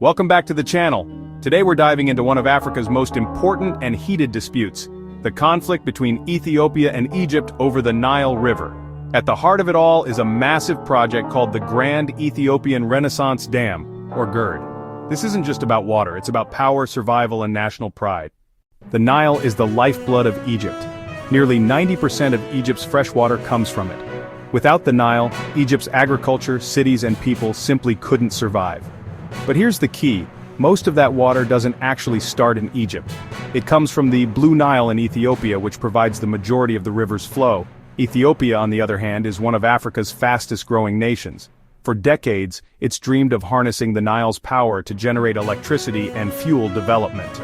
Welcome back to the channel. Today we're diving into one of Africa's most important and heated disputes, the conflict between Ethiopia and Egypt over the Nile River. At the heart of it all is a massive project called the Grand Ethiopian Renaissance Dam, or GERD. This isn't just about water, it's about power, survival, and national pride. The Nile is the lifeblood of Egypt. Nearly 90% of Egypt's fresh water comes from it. Without the Nile, Egypt's agriculture, cities, and people simply couldn't survive. But here's the key, most of that water doesn't actually start in Egypt. It comes from the Blue Nile in Ethiopia, which provides the majority of the river's flow. Ethiopia, on the other hand, is one of Africa's fastest-growing nations. For decades, it's dreamed of harnessing the Nile's power to generate electricity and fuel development.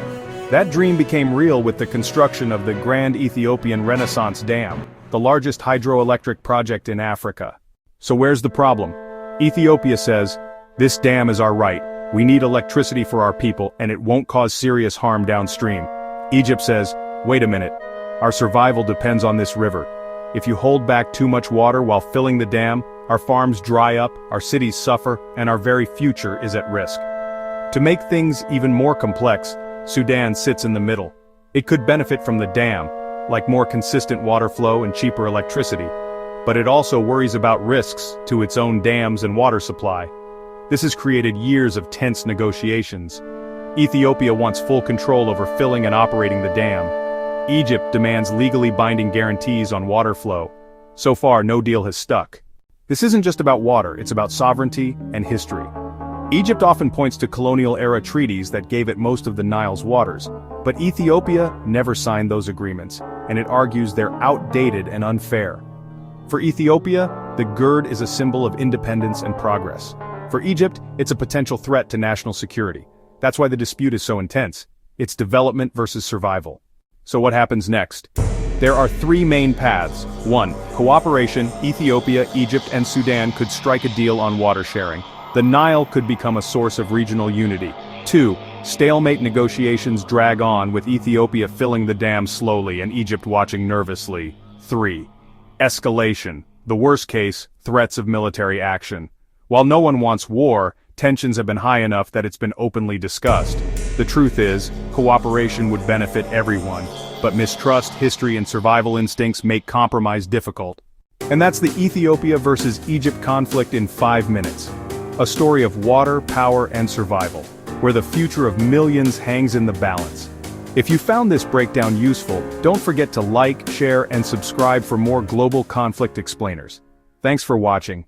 That dream became real with the construction of the Grand Ethiopian Renaissance Dam, the largest hydroelectric project in Africa. So where's the problem? Ethiopia says, "This dam is our right. We need electricity for our people, and it won't cause serious harm downstream." Egypt says, "Wait a minute. Our survival depends on this river. If you hold back too much water while filling the dam, our farms dry up, our cities suffer, and our very future is at risk." To make things even more complex, Sudan sits in the middle. It could benefit from the dam, like more consistent water flow and cheaper electricity. But it also worries about risks to its own dams and water supply. This has created years of tense negotiations. Ethiopia wants full control over filling and operating the dam. Egypt demands legally binding guarantees on water flow. So far, no deal has stuck. This isn't just about water, it's about sovereignty and history. Egypt often points to colonial-era treaties that gave it most of the Nile's waters, but Ethiopia never signed those agreements, and it argues they're outdated and unfair. For Ethiopia, the GERD is a symbol of independence and progress. For Egypt, it's a potential threat to national security. That's why the dispute is so intense. It's development versus survival. So what happens next? There are three main paths. 1. Cooperation. Ethiopia, Egypt, and Sudan could strike a deal on water sharing. The Nile could become a source of regional unity. 2. Stalemate negotiations drag on, with Ethiopia filling the dam slowly and Egypt watching nervously. 3. Escalation. The worst case, threats of military action. While no one wants war, tensions have been high enough that it's been openly discussed. The truth is, cooperation would benefit everyone, but mistrust, history, and survival instincts make compromise difficult. And that's the Ethiopia versus Egypt conflict in 5 minutes. A story of water, power, and survival, where the future of millions hangs in the balance. If you found this breakdown useful, don't forget to like, share, and subscribe for more global conflict explainers. Thanks for watching.